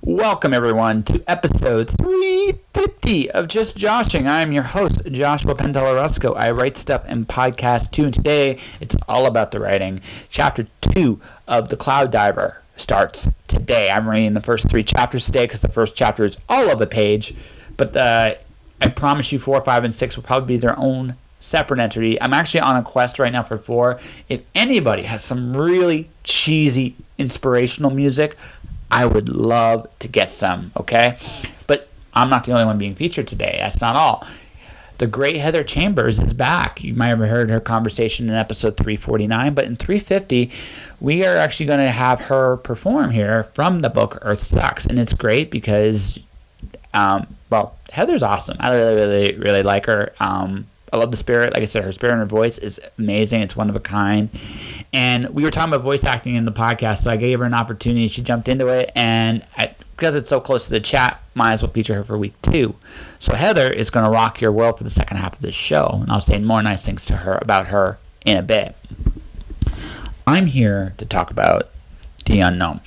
Welcome, everyone, to episode 350 of Just Joshing. I'm your host, Joshua Pantalleresco. I write stuff in podcast too, and today it's all about the writing. Chapter 2 of The Cloud Diver starts today. I'm reading the first 3 chapters today because the first chapter is all of a page, but I promise you 4, 5, and 6 will probably be their own separate entity. I'm actually on a quest right now for 4. If anybody has some really cheesy inspirational music, I would love to get some, okay? But I'm not the only one being featured today. That's not all. The great Heather Chambers is back. You might have heard her conversation in episode 349, but in 350, we are actually going to have her perform here from the book Earth Sucks. And it's great because, Heather's awesome. I really like her. I love the spirit. Like I said, her spirit and her voice is amazing. It's one of a kind. And we were talking about voice acting in the podcast, so I gave her an opportunity. She jumped into it, and because it's so close to the chat, might as well feature her for week 2. So Heather is going to rock your world for the second half of this show, and I'll say more nice things to her about her in a bit. I'm here to talk about the unknown.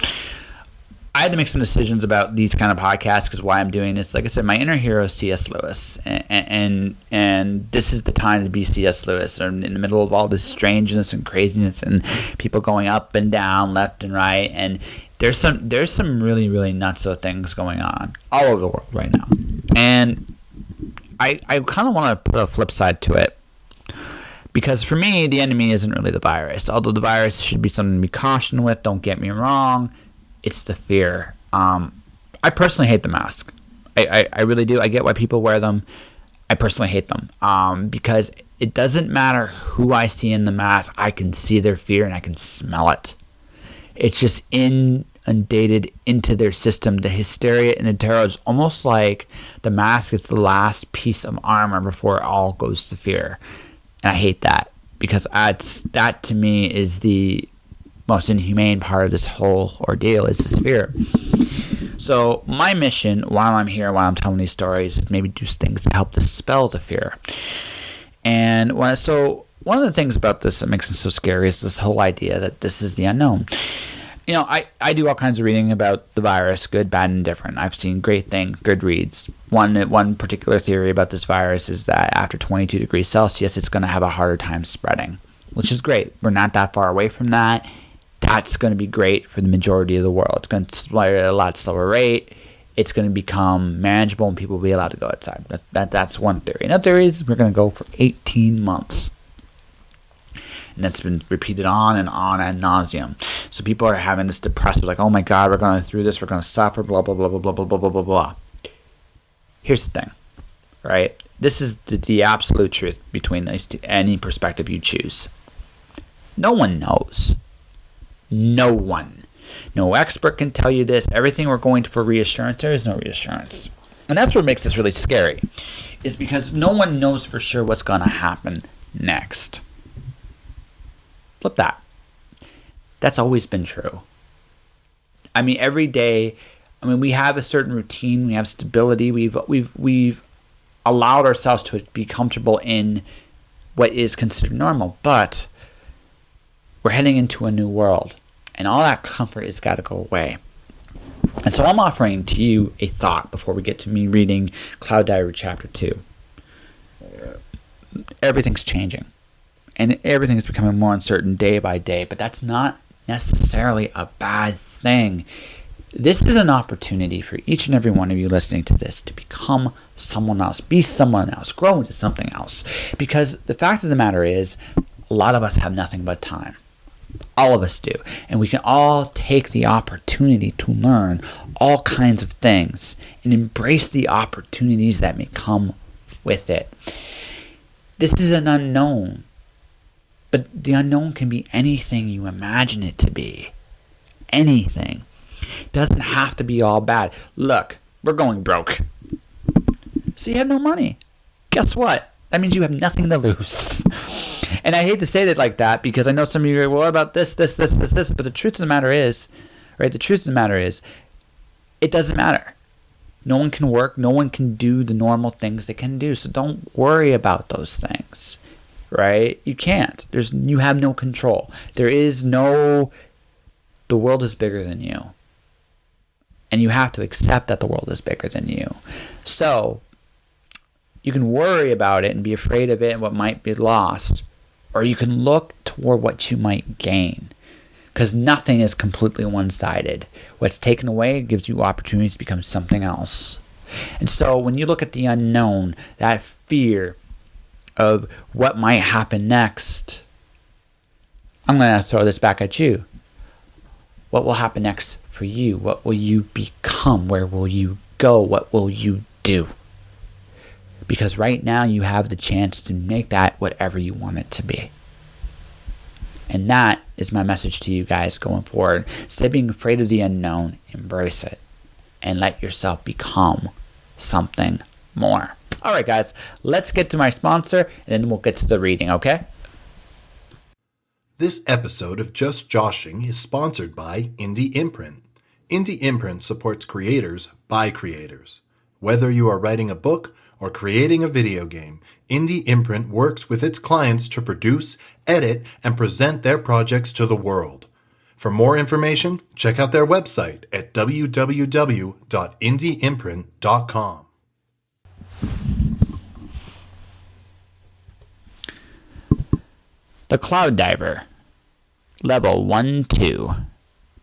I had to make some decisions about these kind of podcasts because why I'm doing this. Like I said, my inner hero is C.S. Lewis, and this is the time to be C.S. Lewis. I'm in the middle of all this strangeness and craziness and people going up and down, left and right, and there's some really, really nutso things going on all over the world right now. And I kind of want to put a flip side to it. Because for me, the enemy isn't really the virus. Although the virus should be something to be cautioned with, don't get me wrong. It's the fear. I personally hate the mask. I really do. I get why people wear them. I personally hate them because it doesn't matter who I see in the mask. I can see their fear and I can smell it. It's just inundated into their system. The hysteria and the terror is almost like the mask is the last piece of armor before it all goes to fear. And I hate that because that to me is the most inhumane part of this whole ordeal is this fear. So my mission while I'm here, while I'm telling these stories, is maybe do things to help dispel the fear. And one of the things about this that makes it so scary is this whole idea that this is the unknown. You know, I do all kinds of reading about the virus, good, bad, and different. I've seen great things, good reads. One particular theory about this virus is that after 22 degrees Celsius, it's going to have a harder time spreading, which is great. We're not that far away from that. That's going to be great for the majority of the world. It's going to spread at a lot slower rate. It's going to become manageable and people will be allowed to go outside. That's one theory. Another theory is we're going to go for 18 months. And that's been repeated on and ad nauseum. So people are having this depressive, like, oh my God, we're going through this, we're going to suffer, blah, blah, blah, blah, blah, blah, blah, blah, blah, blah. Here's the thing, right? This is the absolute truth between any perspective you choose. No one knows. No one. No expert can tell you this. Everything we're going for reassurance, there is no reassurance. And that's what makes this really scary, is because no one knows for sure what's going to happen next. Flip that. That's always been true. I mean, every day, we have a certain routine, we have stability, we've allowed ourselves to be comfortable in what is considered normal, but we're heading into a new world, and all that comfort has got to go away. And so I'm offering to you a thought before we get to me reading Cloud Diver Chapter 2. Everything's changing, and everything is becoming more uncertain day by day, but that's not necessarily a bad thing. This is an opportunity for each and every one of you listening to this to become someone else, be someone else, grow into something else. Because the fact of the matter is, a lot of us have nothing but time. All of us do. And we can all take the opportunity to learn all kinds of things and embrace the opportunities that may come with it. This is an unknown. But the unknown can be anything you imagine it to be. Anything. It doesn't have to be all bad. Look, we're going broke. So you have no money. Guess what? That means you have nothing to lose. And I hate to say it like that because I know some of you are, well, what about this, but the truth of the matter is, right, it doesn't matter. No one can work, no one can do the normal things they can do, so don't worry about those things, right? You can't. You have no control. The world is bigger than you. And you have to accept that the world is bigger than you. So you can worry about it and be afraid of it and what might be lost. Or you can look toward what you might gain. Because nothing is completely one-sided. What's taken away gives you opportunities to become something else. And so when you look at the unknown, that fear of what might happen next, I'm going to throw this back at you. What will happen next for you? What will you become? Where will you go? What will you do? Because right now you have the chance to make that whatever you want it to be. And that is my message to you guys going forward. Instead of being afraid of the unknown, embrace it and let yourself become something more. All right, guys, let's get to my sponsor and then we'll get to the reading, okay? This episode of Just Joshing is sponsored by Indie Imprint. Indie Imprint supports creators by creators. Whether you are writing a book or creating a video game, Indie Imprint works with its clients to produce, edit, and present their projects to the world. For more information, check out their website at www.indieimprint.com. The Cloud Diver, Level 1-2,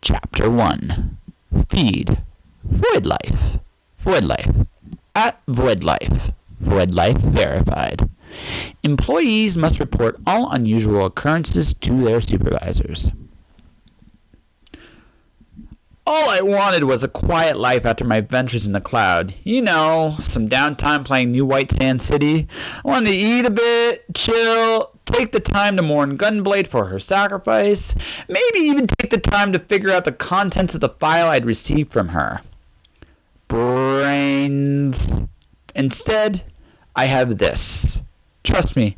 Chapter 1, Feed, Void Life, at Void Life verified. Employees must report all unusual occurrences to their supervisors. All I wanted was a quiet life after my adventures in the cloud. You know, some downtime playing New White Sand City. I wanted to eat a bit, chill, take the time to mourn Gunblade for her sacrifice, maybe even take the time to figure out the contents of the file I'd received from her. Brains. Instead, I have this. Trust me,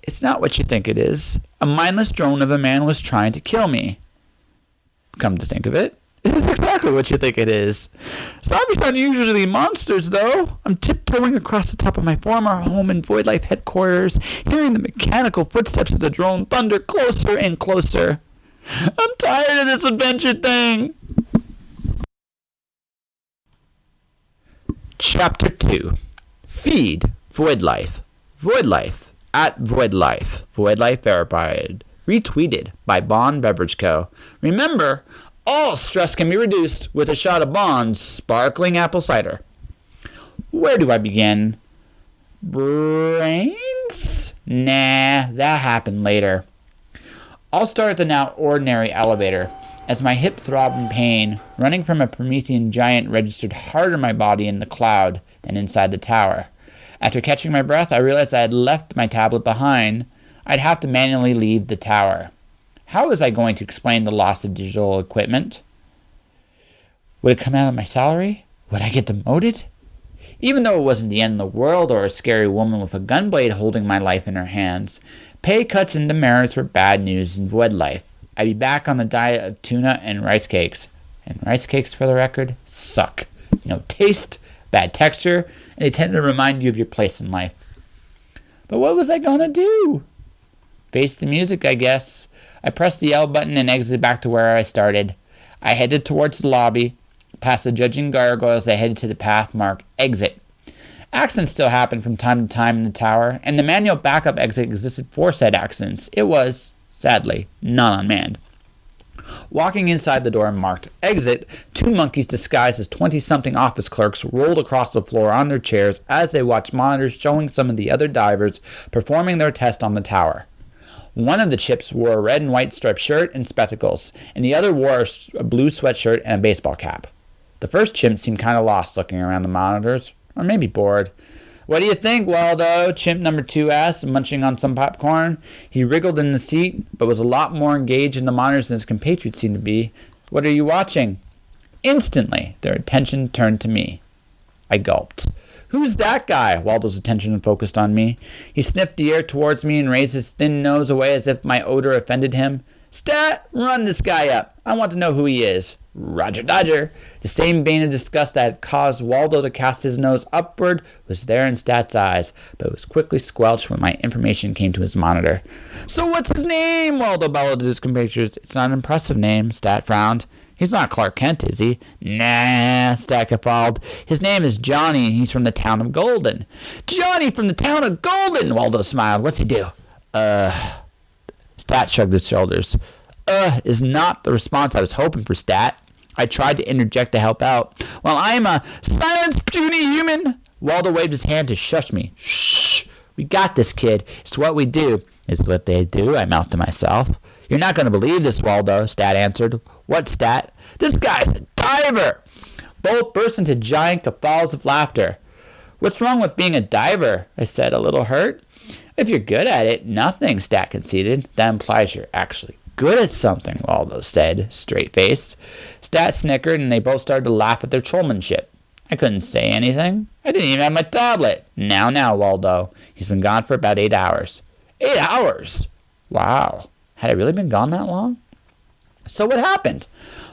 it's not what you think it is. A mindless drone of a man was trying to kill me. Come to think of it, it is exactly what you think it is. Zombies aren't usually monsters, though. I'm tiptoeing across the top of my former home in Void Life headquarters, hearing the mechanical footsteps of the drone thunder closer and closer. I'm tired of this adventure thing. Chapter 2. Feed Void Life at Void Life verified. Retweeted by Bond Beverage Co. Remember, all stress can be reduced with a shot of Bond's sparkling apple cider. Where do I begin? Brains? Nah, that happened later. I'll start at the now ordinary elevator. As my hip throbbed in pain, running from a Promethean giant registered harder in my body in the cloud than inside the tower. After catching my breath, I realized I had left my tablet behind. I'd have to manually leave the tower. How was I going to explain the loss of digital equipment? Would it come out of my salary? Would I get demoted? Even though it wasn't the end of the world or a scary woman with a gunblade holding my life in her hands, pay cuts and demerits were bad news in Void Life. I'd be back on a diet of tuna and rice cakes. And rice cakes, for the record, suck. No taste, bad texture, and they tend to remind you of your place in life. But what was I going to do? Face the music, I guess. I pressed the L button and exited back to where I started. I headed towards the lobby. Past the judging gargoyles, I headed to the path marked Exit. Accidents still happen from time to time in the tower, and the manual backup exit existed for said accidents. It was, sadly, not unmanned. Walking inside the door marked Exit, two monkeys disguised as 20-something office clerks rolled across the floor on their chairs as they watched monitors showing some of the other divers performing their test on the tower. One of the chips wore a red and white striped shirt and spectacles, and the other wore a blue sweatshirt and a baseball cap. The first chimp seemed kind of lost looking around the monitors, or maybe bored. "What do you think, Waldo?" Chimp number 2 asked, munching on some popcorn. He wriggled in the seat, but was a lot more engaged in the monitors than his compatriots seemed to be. "What are you watching?" Instantly, their attention turned to me. I gulped. "Who's that guy?" Waldo's attention focused on me. He sniffed the air towards me and raised his thin nose away as if my odor offended him. "Stat, run this guy up. I want to know who he is." "Roger Dodger." The same vein of disgust that had caused Waldo to cast his nose upward was there in Stat's eyes, but it was quickly squelched when my information came to his monitor. "So what's his name?" Waldo bellowed at his compatriots. "It's not an impressive name," Stat frowned. He's not Clark Kent, is he? Nah, Stat guffawed. His name is Johnny, and he's from the town of Golden. Johnny from the town of Golden, Waldo smiled. What's he do? Stat shrugged his shoulders. Is not the response I was hoping for, Stat. I tried to interject to help out. Well, I'm a silence, puny human. Waldo waved his hand to shush me. Shh. We got this, kid. It's what we do. It's what they do, I mouthed to myself. You're not going to believe this, Waldo, Stat answered. What, Stat? This guy's a diver. Both burst into giant guffaws of laughter. What's wrong with being a diver? I said, a little hurt. If you're good at it, nothing, Stat conceded. That implies you're actually good at something, Waldo said, straight-faced. Stat snickered, and they both started to laugh at their trollmanship. I couldn't say anything. I didn't even have my tablet. Now, Waldo. He's been gone for about 8 hours. 8 hours? Wow. Had I really been gone that long? So what happened?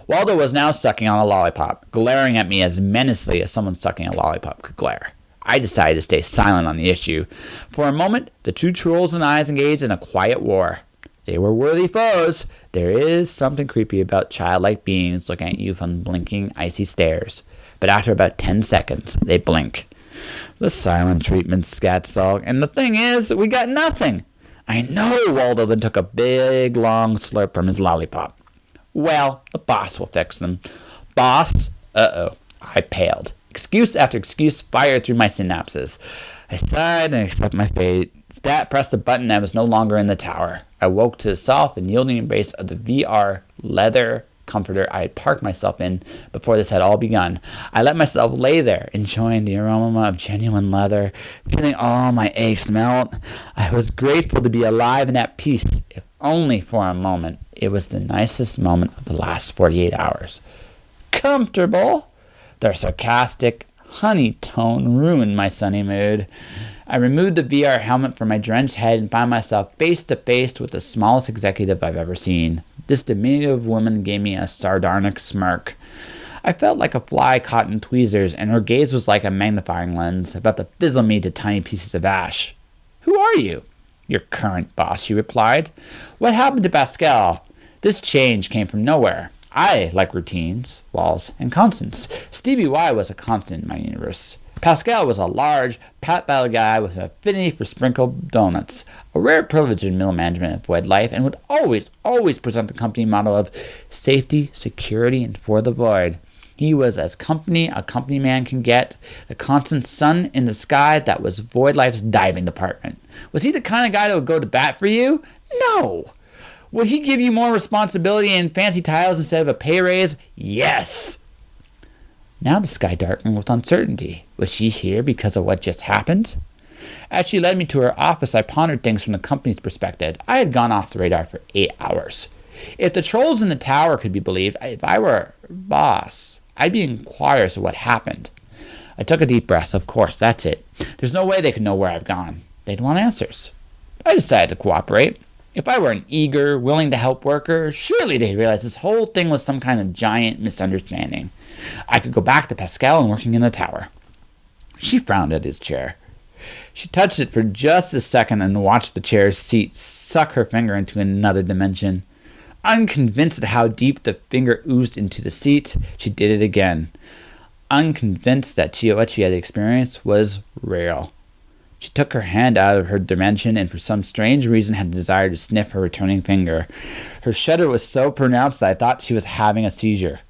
Waldo was now sucking on a lollipop, glaring at me as menacingly as someone sucking a lollipop could glare. I decided to stay silent on the issue. For a moment, the two trolls and I engaged in a quiet war. They were worthy foes. There is something creepy about childlike beings looking at you from blinking, icy stares. But after about 10 seconds, they blink. The silent treatment, Scatstall. And the thing is, we got nothing. I know, Waldo then took a big, long slurp from his lollipop. Well, the boss will fix them. Boss? Uh-oh. I paled. Excuse after excuse fired through my synapses. I sighed and accepted my fate. Stat pressed a button and I was no longer in the tower. I woke to the soft and yielding embrace of the VR leather comforter I had parked myself in before this had all begun. I let myself lay there, enjoying the aroma of genuine leather, feeling all my aches melt. I was grateful to be alive and at peace, if only for a moment. It was the nicest moment of the last 48 hours. Comfortable? Their sarcastic honey tone ruined my sunny mood. I removed the VR helmet from my drenched head and found myself face to face with the smallest executive I've ever seen. This diminutive woman gave me a sardonic smirk. I felt like a fly caught in tweezers, and her gaze was like a magnifying lens, about to fizzle me to tiny pieces of ash. Who are you? Your current boss, she replied. What happened to Pascal? This change came from nowhere. I like routines, walls, and constants. Stevie Y was a constant in my universe. Pascal was a large, pat-bellied guy with an affinity for sprinkled donuts, a rare privilege in middle management at Void Life, and would always present the company motto of safety, security, and for the void. He was as company a company man can get, the constant sun in the sky that was Void Life's diving department. Was he the kind of guy that would go to bat for you? No. Would he give you more responsibility and fancy titles instead of a pay raise? Yes. Now the sky darkened with uncertainty. Was she here because of what just happened? As she led me to her office, I pondered things from the company's perspective. I had gone off the radar for 8 hours. If the trolls in the tower could be believed, if I were boss, I'd be inquiring as to what happened. I took a deep breath. Of course, that's it. There's no way they could know where I've gone. They'd want answers. I decided to cooperate. If I were an eager, willing to help worker, surely they'd realize this whole thing was some kind of giant misunderstanding. I could go back to Pascal and working in the tower. She frowned at his chair. She touched it for just a second and watched the chair's seat suck her finger into another dimension. Unconvinced at how deep the finger oozed into the seat, she did it again. Unconvinced that what she had experienced was real. She took her hand out of her dimension and for some strange reason had a desire to sniff her returning finger. Her shudder was so pronounced that I thought she was having a seizure.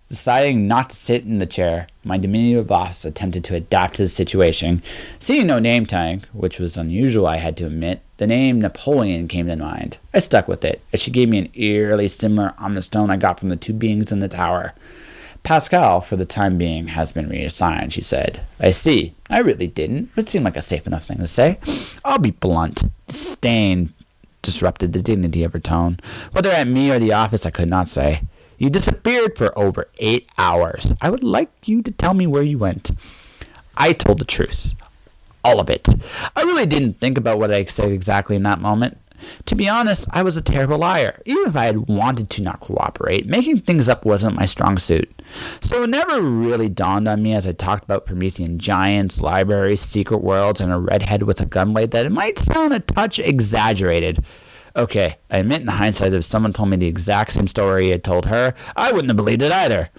Deciding not to sit in the chair, my diminutive boss attempted to adapt to the situation. Seeing no name tag, which was unusual I had to admit, the name Napoleon came to mind. I stuck with it, as she gave me an eerily similar ominous tone I got from the two beings in the tower. Pascal, for the time being, has been reassigned, she said. I see. I really didn't, but it seemed like a safe enough thing to say. I'll be blunt. Disdain disrupted the dignity of her tone. Whether at me or the office, I could not say. You disappeared for over 8 hours. I would like you to tell me where you went. I told the truth. All of it. I really didn't think about what I said exactly in that moment. To be honest, I was a terrible liar. Even if I had wanted to not cooperate, making things up wasn't my strong suit. So it never really dawned on me as I talked about Promethean giants, libraries, secret worlds, and a redhead with a gun blade that it might sound a touch exaggerated. Okay, I admit in hindsight that if someone told me the exact same story he had told her, I wouldn't have believed it either.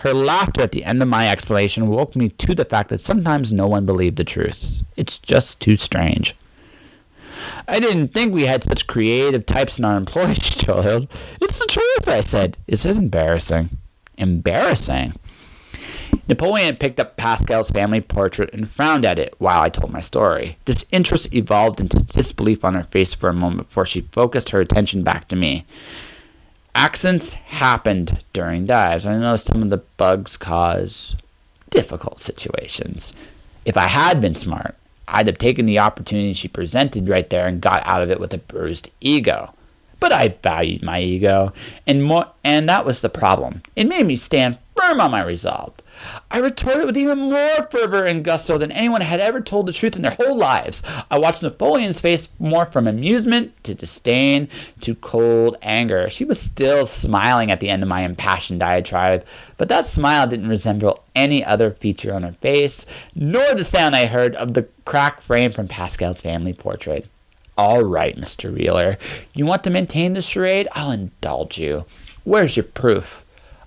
Her laughter at the end of my explanation woke me to the fact that sometimes no one believed the truth. It's just too strange. I didn't think we had such creative types in our employees, she told him. It's the truth, I said. Is it embarrassing? Embarrassing? Napoleon had picked up Pascal's family portrait and frowned at it while I told my story. This interest evolved into disbelief on her face for a moment before she focused her attention back to me. Accidents happened during dives. I noticed some of the bugs cause difficult situations. If I had been smart, I'd have taken the opportunity she presented right there and got out of it with a bruised ego. But I valued my ego, and that was the problem. It made me stand firm on my resolve. I retorted with even more fervor and gusto than anyone had ever told the truth in their whole lives. I watched Napoleon's face more from amusement to disdain to cold anger. She was still smiling at the end of my impassioned diatribe, but that smile didn't resemble any other feature on her face, nor the sound I heard of the cracked frame from Pascal's family portrait. All right, Mr. Wheeler, you want to maintain the charade? I'll indulge you. Where's your proof?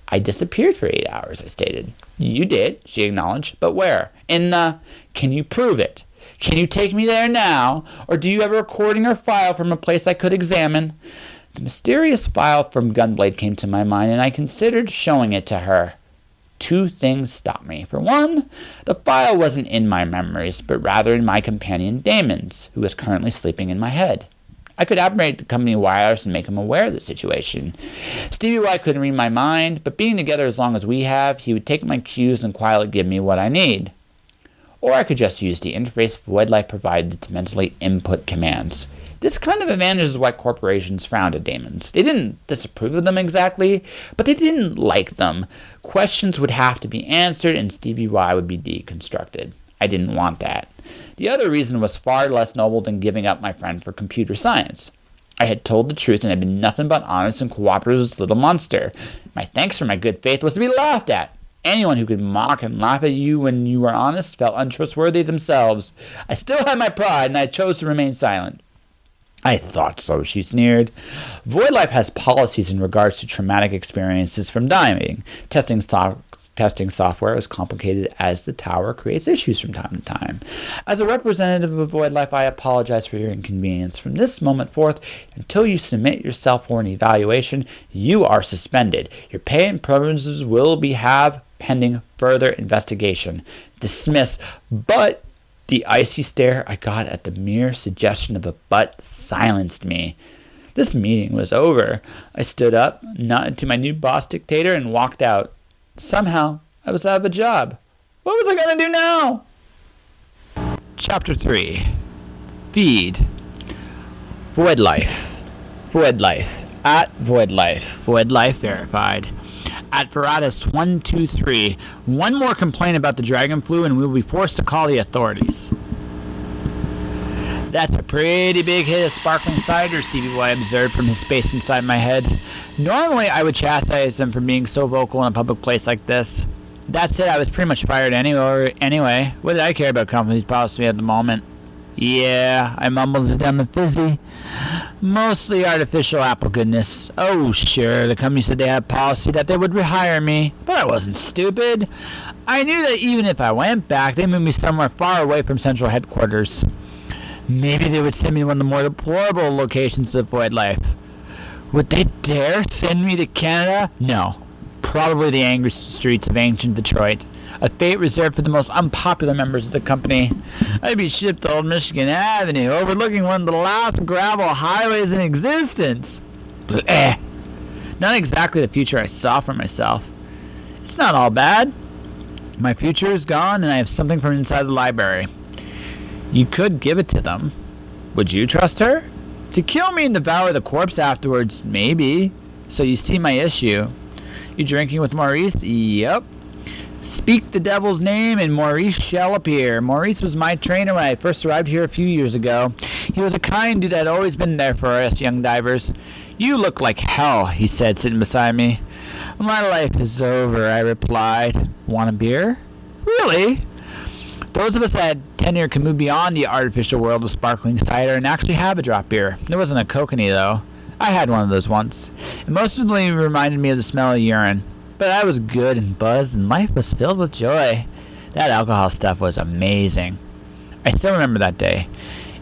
I disappeared for 8 hours, I stated. You did, she acknowledged, but where? Can you prove it? Can you take me there now? Or do you have a recording or file from a place I could examine? The mysterious file from Gunblade came to my mind, and I considered showing it to her. Two things stopped me. For one, the file wasn't in my memories, but rather in my companion Damon's, who was currently sleeping in my head. I could operate the company wireless and make him aware of the situation. Stevie Y couldn't read my mind, but being together as long as we have, he would take my cues and quietly give me what I need. Or I could just use the interface Void Life provided to mentally input commands. This kind of advantage is why corporations frowned at daemons. They didn't disapprove of them exactly, but they didn't like them. Questions would have to be answered and Stevie Y would be deconstructed. I didn't want that. The other reason was far less noble than giving up my friend for computer science. I had told the truth and had been nothing but honest and cooperative with this little monster. My thanks for my good faith was to be laughed at. Anyone who could mock and laugh at you when you were honest felt untrustworthy themselves. I still had my pride, and I chose to remain silent. I thought so, she sneered. Void Life has policies in regards to traumatic experiences from diving. Testing software is complicated as the tower creates issues from time to time. As a representative of Void Life, I apologize for your inconvenience. From this moment forth, until you submit yourself for an evaluation, you are suspended. Your pay and privileges will be pending further investigation. Dismiss, but the icy stare I got at the mere suggestion of a but silenced me. This meeting was over. I stood up, nodded to my new boss dictator, and walked out. Somehow, I was out of a job. What was I going to do now? Chapter 3. Feed. Void Life. Void Life. At Void Life. Void Life verified. At Veratus 123, one more complaint about the dragon flu and we'll be forced to call the authorities. That's a pretty big hit of sparkling cider, Stevie Y observed from his space inside my head. Normally, I would chastise him for being so vocal in a public place like this. That said, I was pretty much fired anyway. What did I care about company's policy at the moment? Yeah, I mumbled it down the fizzy. Mostly artificial apple goodness. Oh, sure, the company said they had a policy that they would rehire me, but I wasn't stupid. I knew that even if I went back, they'd move me somewhere far away from central headquarters. Maybe they would send me to one of the more deplorable locations of Void Life. Would they dare send me to Canada? No. Probably the angry streets of ancient Detroit. A fate reserved for the most unpopular members of the company. I'd be shipped to Old Michigan Avenue, overlooking one of the last gravel highways in existence. Blech. Not exactly the future I saw for myself. It's not all bad. My future is gone, and I have something from inside the library. You could give it to them. Would you trust her? To kill me and devour the corpse afterwards, maybe. So you see my issue. You drinking with Maurice? Yep. Speak the devil's name and Maurice shall appear. Maurice was my trainer when I first arrived here a few years ago. He was a kind dude that had always been there for us young divers. You look like hell, he said, sitting beside me. My life is over, I replied. Want a beer? Really? Those of us that had tenure could move beyond the artificial world of sparkling cider and actually have a drop beer. There wasn't a kokanee, though. I had one of those once. It mostly reminded me of the smell of urine. But I was good and buzzed, and life was filled with joy. That alcohol stuff was amazing. I still remember that day.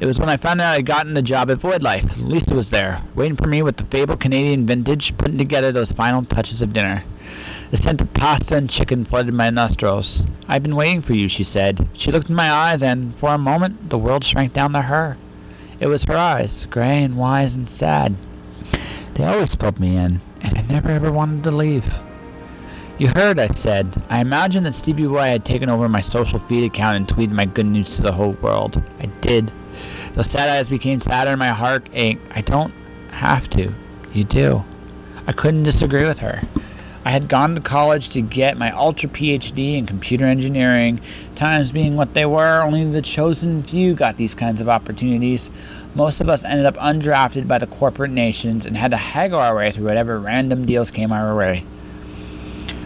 It was when I found out I'd gotten the job at Void Life. Lisa was there, waiting for me with the fabled Canadian vintage, putting together those final touches of dinner. The scent of pasta and chicken flooded my nostrils. "I've been waiting for you," she said. She looked in my eyes, and for a moment, the world shrank down to her. It was her eyes, gray and wise and sad. They always pulled me in, and I never ever wanted to leave. "You heard," I said. I imagined that Stevie Boy had taken over my social feed account and tweeted my good news to the whole world. I did. Those sad eyes became sadder and my heart ached. I don't have to. You do. I couldn't disagree with her. I had gone to college to get my ultra PhD in computer engineering. Times being what they were, only the chosen few got these kinds of opportunities. Most of us ended up undrafted by the corporate nations and had to haggle our way through whatever random deals came our way.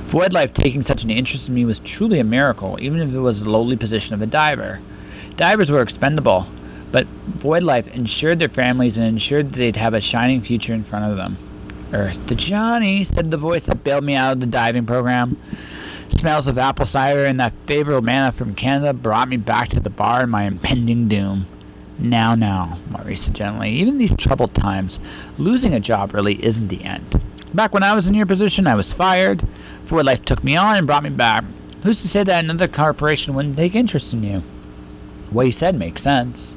Void Life taking such an interest in me was truly a miracle, even if it was the lowly position of a diver. Divers were expendable, but Void Life ensured their families and ensured that they'd have a shining future in front of them. "Earth to Johnny," said the voice that bailed me out of the diving program. Smells of apple cider and that favorite manna from Canada brought me back to the bar and my impending doom. Now, Maurice said gently, even in these troubled times, losing a job really isn't the end. Back when I was in your position, I was fired. Void Life took me on and brought me back. Who's to say that another corporation wouldn't take interest in you? What he said makes sense.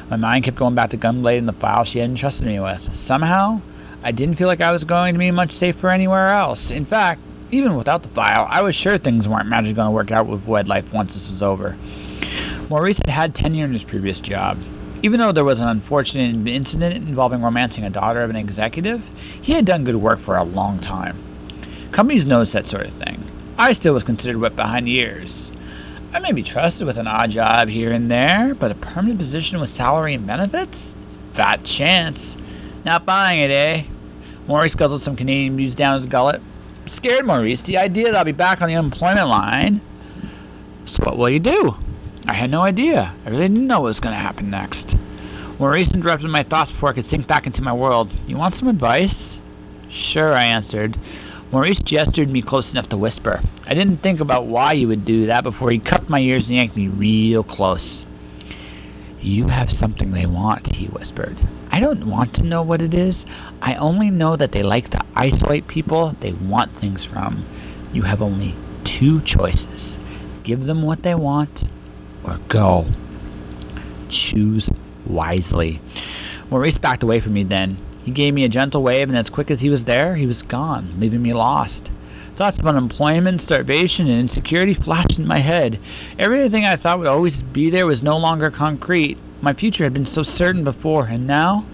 My mind kept going back to Gunblade and the file she had entrusted me with. Somehow, I didn't feel like I was going to be much safer anywhere else. In fact, even without the file, I was sure things weren't magically going to work out with Void Life once this was over. Maurice had had tenure in his previous job. Even though there was an unfortunate incident involving romancing a daughter of an executive, he had done good work for a long time. Companies noticed that sort of thing. I still was considered wet behind the ears. I may be trusted with an odd job here and there, but a permanent position with salary and benefits? Fat chance. Not buying it, eh? Maurice guzzled some Canadian booze down his gullet. Scared, Maurice. The idea that I'll be back on the unemployment line. So what will you do? I had no idea. I really didn't know what was going to happen next. Maurice interrupted my thoughts before I could sink back into my world. You want some advice? Sure, I answered. Maurice gestured me close enough to whisper. I didn't think about why he would do that before he cupped my ears and yanked me real close. You have something they want, he whispered. I don't want to know what it is. I only know that they like to isolate people they want things from. You have only two choices. Give them what they want, or go. Choose wisely. Maurice backed away from me then. He gave me a gentle wave, and as quick as he was there, he was gone, leaving me lost. Thoughts of unemployment, starvation, and insecurity flashed in my head. Everything I thought would always be there was no longer concrete. My future had been so certain before, and now?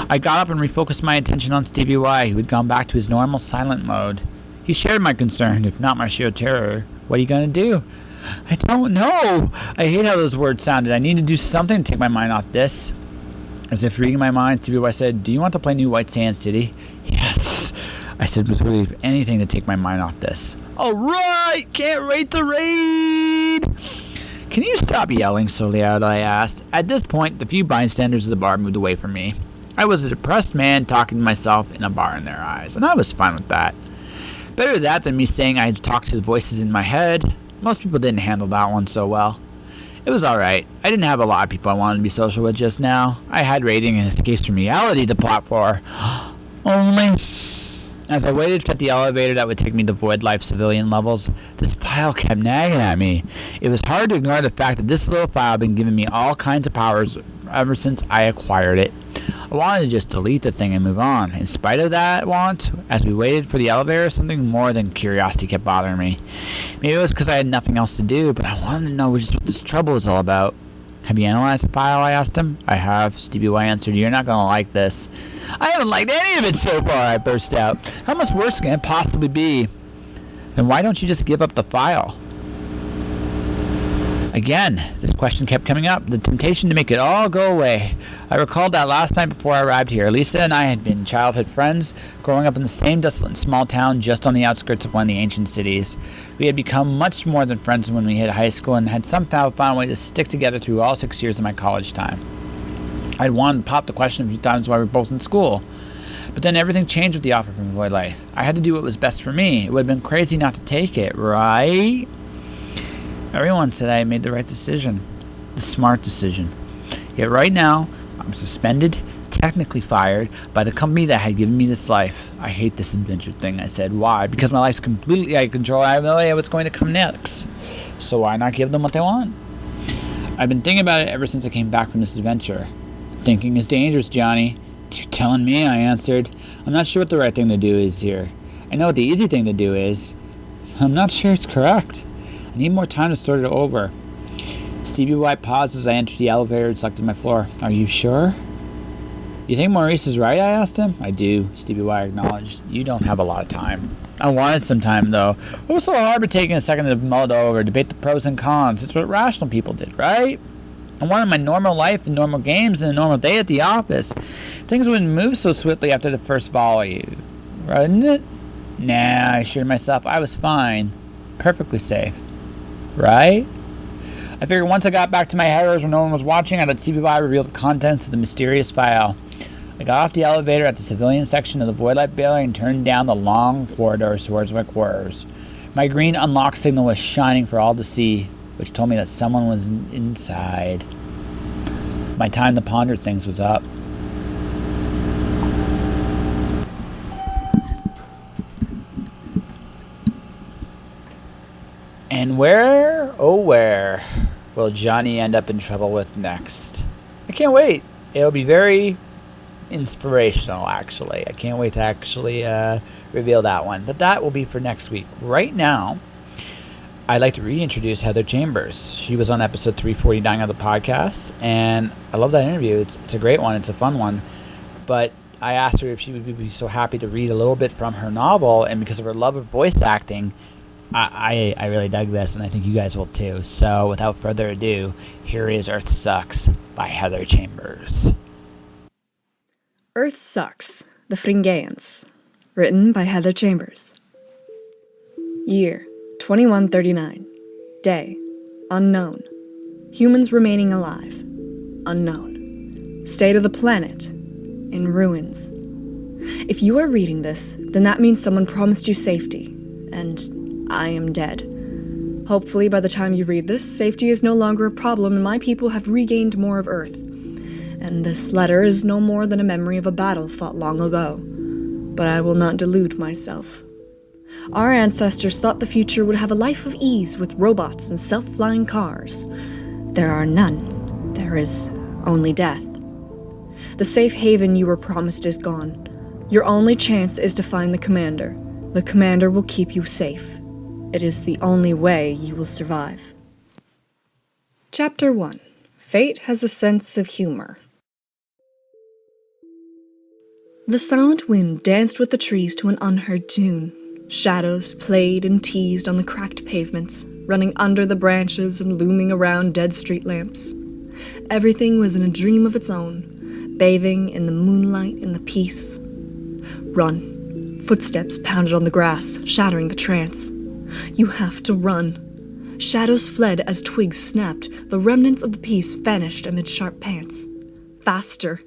I got up and refocused my attention on Stevie Y, who had gone back to his normal silent mode. He shared my concern, if not my sheer terror. What are you going to do? I don't know. I hate how those words sounded. I need to do something to take my mind off this. As if reading my mind, Stevie Y said, Do you want to play New White Sands City? Yes, I said with relief. Anything to take my mind off this. All right, can't wait to raid. Can you stop yelling so loud? I asked. At this point, the few bystanders of the bar moved away from me. I was a depressed man talking to myself in a bar in their eyes, and I was fine with that. Better that than me saying I had talked to the voices in my head. Most people didn't handle that one so well. It was alright. I didn't have a lot of people I wanted to be social with just now. I had raiding and escapes from reality to plot for. Only, as I waited at the elevator that would take me to Void Life civilian levels, this file kept nagging at me. It was hard to ignore the fact that this little file had been giving me all kinds of powers ever since I acquired it. I wanted to just delete the thing and move on. In spite of that want, as we waited for the elevator, something more than curiosity kept bothering me. Maybe it was because I had nothing else to do, but I wanted to know just what this trouble was all about. Have you analyzed the file? I asked him. I have. Stevie Y answered. You're not going to like this. I haven't liked any of it so far, I burst out. How much worse can it possibly be? Then why don't you just give up the file? Again, this question kept coming up, the temptation to make it all go away. I recalled that last night before I arrived here, Lisa and I had been childhood friends, growing up in the same desolate small town just on the outskirts of one of the ancient cities. We had become much more than friends when we hit high school and had somehow found a way to stick together through all 6 years of my college time. I'd wanted to pop the question a few times while we were both in school. But then everything changed with the offer from Void Life. I had to do what was best for me. It would have been crazy not to take it, right? Everyone said I made the right decision. The smart decision. Yet right now, I'm suspended, technically fired, by the company that had given me this life. I hate this adventure thing, I said. Why? Because my life's completely out of control. I have no idea what's going to come next. So why not give them what they want? I've been thinking about it ever since I came back from this adventure. Thinking is dangerous, Johnny. You're telling me, I answered. I'm not sure what the right thing to do is here. I know what the easy thing to do is. I'm not sure it's correct. I need more time to sort it over. Stevie Y paused as I entered the elevator and selected my floor. Are you sure? You think Maurice is right? I asked him. I do, Stevie Y acknowledged. You don't have a lot of time. I wanted some time, though. It was so hard but taking a second to mull it over, debate the pros and cons. It's what rational people did, right? I wanted my normal life and normal games and a normal day at the office. Things wouldn't move so swiftly after the first volley, wouldn't it? Nah, I assured myself I was fine. Perfectly safe. Right? I figured once I got back to my headers when no one was watching, I'd let CBY reveal the contents of the mysterious file. I got off the elevator at the civilian section of the Void Light building and turned down the long corridor towards my quarters. My green unlock signal was shining for all to see, which told me that someone was inside. My time to ponder things was up. And where, oh where, will Johnny end up in trouble with next? I can't wait. It'll be very inspirational, actually. I can't wait to actually reveal that one. But that will be for next week. Right now, I'd like to reintroduce Heather Chambers. She was on episode 349 of the podcast, and I love that interview. It's a great one. It's a fun one. But I asked her if she would be so happy to read a little bit from her novel, and because of her love of voice acting, I really dug this, and I think you guys will too. So without further ado, here is Earth Sucks by Heather Chambers. Earth Sucks, The Fringeans, written by Heather Chambers. Year, 2139. Day, unknown. Humans remaining alive, unknown. State of the planet, in ruins. If you are reading this, then that means someone promised you safety, and I am dead. Hopefully by the time you read this, safety is no longer a problem and my people have regained more of Earth. And this letter is no more than a memory of a battle fought long ago. But I will not delude myself. Our ancestors thought the future would have a life of ease with robots and self-flying cars. There are none. There is only death. The safe haven you were promised is gone. Your only chance is to find the commander. The commander will keep you safe. It is the only way you will survive. Chapter 1. Fate has a sense of humor. The silent wind danced with the trees to an unheard tune. Shadows played and teased on the cracked pavements, running under the branches and looming around dead street lamps. Everything was in a dream of its own, bathing in the moonlight and the peace. Run. Footsteps pounded on the grass, shattering the trance. You have to run. Shadows fled as twigs snapped. The remnants of the peace vanished amid sharp pants. Faster.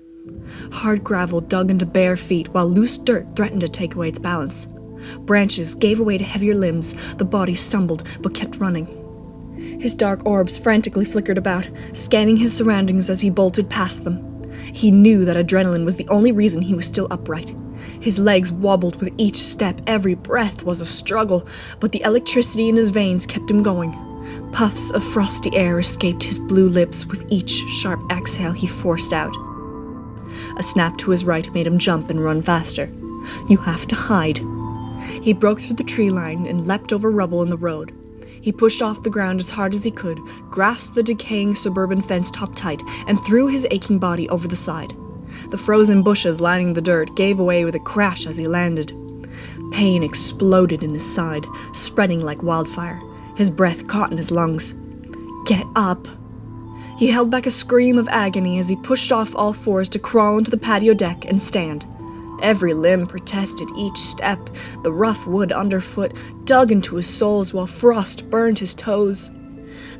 Hard gravel dug into bare feet while loose dirt threatened to take away its balance. Branches gave way to heavier limbs. The body stumbled but kept running. His dark orbs frantically flickered about, scanning his surroundings as he bolted past them. He knew that adrenaline was the only reason he was still upright. His legs wobbled with each step. Every breath was a struggle, but the electricity in his veins kept him going. Puffs of frosty air escaped his blue lips with each sharp exhale he forced out. A snap to his right made him jump and run faster. You have to hide. He broke through the tree line and leapt over rubble in the road. He pushed off the ground as hard as he could, grasped the decaying suburban fence top tight, and threw his aching body over the side. The frozen bushes lining the dirt gave way with a crash as he landed. Pain exploded in his side, spreading like wildfire. His breath caught in his lungs. Get up. He held back a scream of agony as he pushed off all fours to crawl onto the patio deck and stand. Every limb protested each step, the rough wood underfoot dug into his soles while frost burned his toes.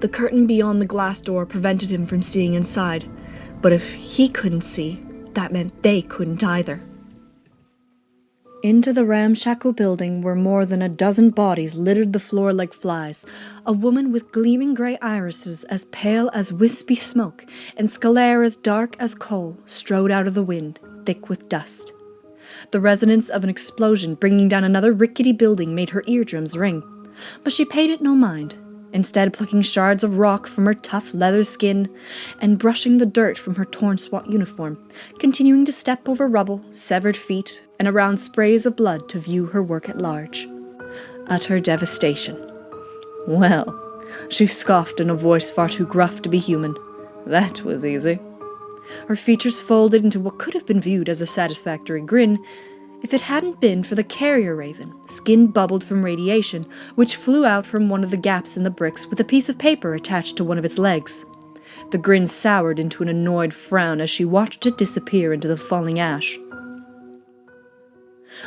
The curtain beyond the glass door prevented him from seeing inside, but if he couldn't see, that meant they couldn't either. Into the ramshackle building where more than a dozen bodies littered the floor like flies, a woman with gleaming grey irises as pale as wispy smoke and sclerae dark as coal strode out of the wind, thick with dust. The resonance of an explosion bringing down another rickety building made her eardrums ring, but she paid it no mind, instead plucking shards of rock from her tough leather skin and brushing the dirt from her torn SWAT uniform, continuing to step over rubble, severed feet, and around sprays of blood to view her work at large. Utter devastation. Well, she scoffed in a voice far too gruff to be human. That was easy. Her features folded into what could have been viewed as a satisfactory grin, if it hadn't been for the carrier raven, skin bubbled from radiation, which flew out from one of the gaps in the bricks with a piece of paper attached to one of its legs. The grin soured into an annoyed frown as she watched it disappear into the falling ash.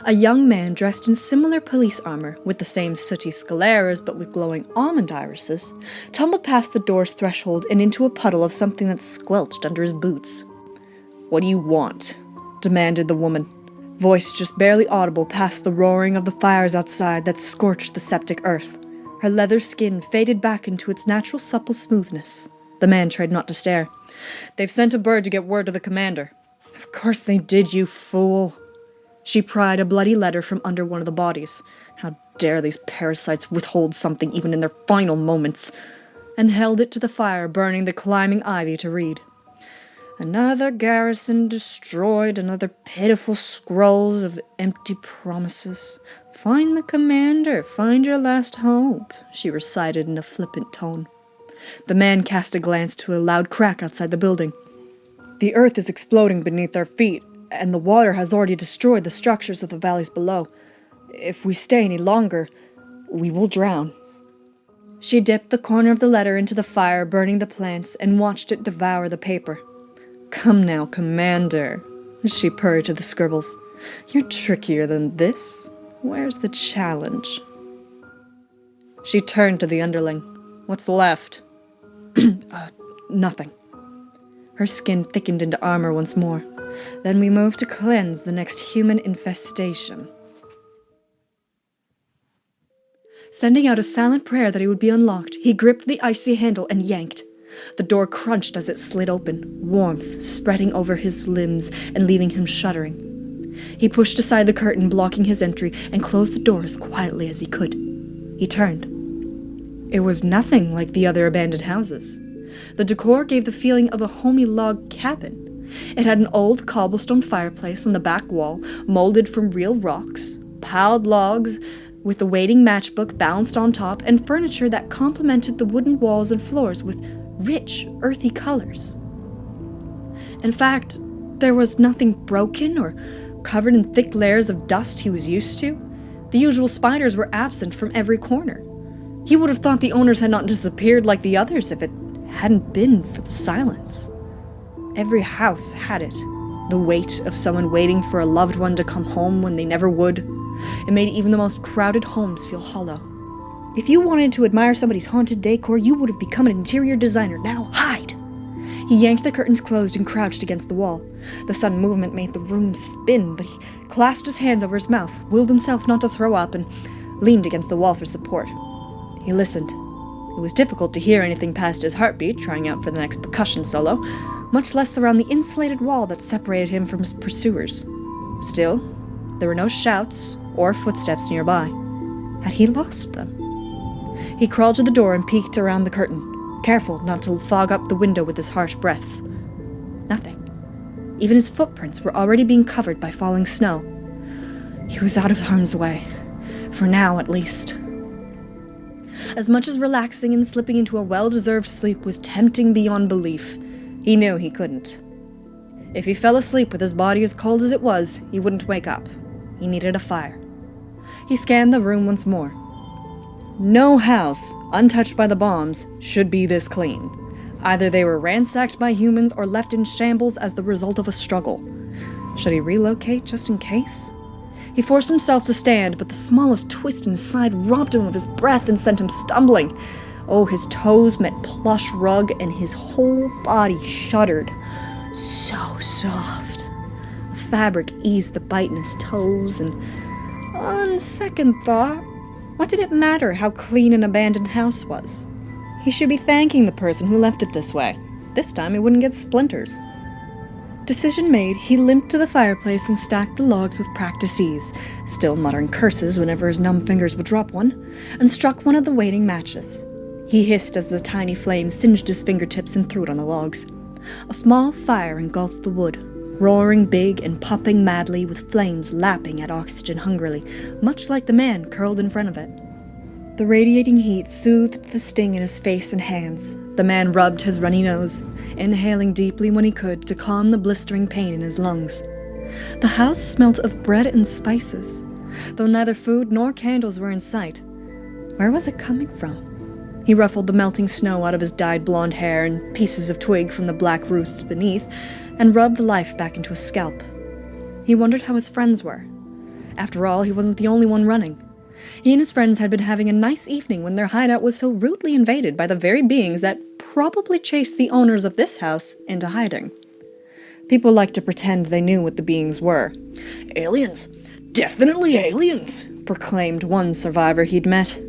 A young man dressed in similar police armor, with the same sooty sclerae but with glowing almond irises, tumbled past the door's threshold and into a puddle of something that squelched under his boots. "What do you want?" demanded the woman, voice just barely audible past the roaring of the fires outside that scorched the septic earth. Her leather skin faded back into its natural supple smoothness. The man tried not to stare. "They've sent a bird to get word to the commander." "Of course they did, you fool." She pried a bloody letter from under one of the bodies. How dare these parasites withhold something even in their final moments? And held it to the fire, burning the climbing ivy to read. "Another garrison destroyed, another pitiful scrolls of empty promises. Find the commander, find your last hope," she recited in a flippant tone. The man cast a glance to a loud crack outside the building. "The earth is exploding beneath our feet, and the water has already destroyed the structures of the valleys below. If we stay any longer, we will drown." She dipped the corner of the letter into the fire, burning the plants, and watched it devour the paper. "Come now, Commander," she purred to the scribbles. "You're trickier than this. Where's the challenge?" She turned to the underling. "What's left?" Nothing." Her skin thickened into armor once more. "Then we move to cleanse the next human infestation." Sending out a silent prayer that it would be unlocked, he gripped the icy handle and yanked. The door crunched as it slid open, warmth spreading over his limbs and leaving him shuddering. He pushed aside the curtain blocking his entry and closed the door as quietly as he could. He turned. It was nothing like the other abandoned houses. The decor gave the feeling of a homey log cabin. It had an old cobblestone fireplace on the back wall, molded from real rocks, piled logs with the waiting matchbook balanced on top, and furniture that complemented the wooden walls and floors with rich, earthy colors. In fact, there was nothing broken or covered in thick layers of dust he was used to. The usual spiders were absent from every corner. He would have thought the owners had not disappeared like the others if it hadn't been for the silence. Every house had it. The weight of someone waiting for a loved one to come home when they never would. It made even the most crowded homes feel hollow. If you wanted to admire somebody's haunted decor, you would have become an interior designer. Now hide! He yanked the curtains closed and crouched against the wall. The sudden movement made the room spin, but he clasped his hands over his mouth, willed himself not to throw up, and leaned against the wall for support. He listened. It was difficult to hear anything past his heartbeat, trying out for the next percussion solo, much less around the insulated wall that separated him from his pursuers. Still, there were no shouts or footsteps nearby. Had he lost them? He crawled to the door and peeked around the curtain, careful not to fog up the window with his harsh breaths. Nothing. Even his footprints were already being covered by falling snow. He was out of harm's way. For now, at least. As much as relaxing and slipping into a well-deserved sleep was tempting beyond belief, he knew he couldn't. If he fell asleep with his body as cold as it was, he wouldn't wake up. He needed a fire. He scanned the room once more. No house, untouched by the bombs, should be this clean. Either they were ransacked by humans or left in shambles as the result of a struggle. Should he relocate just in case? He forced himself to stand, but the smallest twist in his side robbed him of his breath and sent him stumbling. Oh, his toes met plush rug and his whole body shuddered. So soft. The fabric eased the bite in his toes, and on second thought, what did it matter how clean an abandoned house was? He should be thanking the person who left it this way. This time he wouldn't get splinters. Decision made, he limped to the fireplace and stacked the logs with practice ease, still muttering curses whenever his numb fingers would drop one, and struck one of the waiting matches. He hissed as the tiny flame singed his fingertips and threw it on the logs. A small fire engulfed the wood, roaring big and popping madly with flames lapping at oxygen hungrily, much like the man curled in front of it. The radiating heat soothed the sting in his face and hands. The man rubbed his runny nose, inhaling deeply when he could to calm the blistering pain in his lungs. The house smelt of bread and spices, though neither food nor candles were in sight. Where was it coming from? He ruffled the melting snow out of his dyed blonde hair and pieces of twig from the black roots beneath, and rubbed the life back into his scalp. He wondered how his friends were. After all, he wasn't the only one running. He and his friends had been having a nice evening when their hideout was so rudely invaded by the very beings that probably chased the owners of this house into hiding. People liked to pretend they knew what the beings were. "Aliens! Definitely aliens!" proclaimed one survivor he'd met.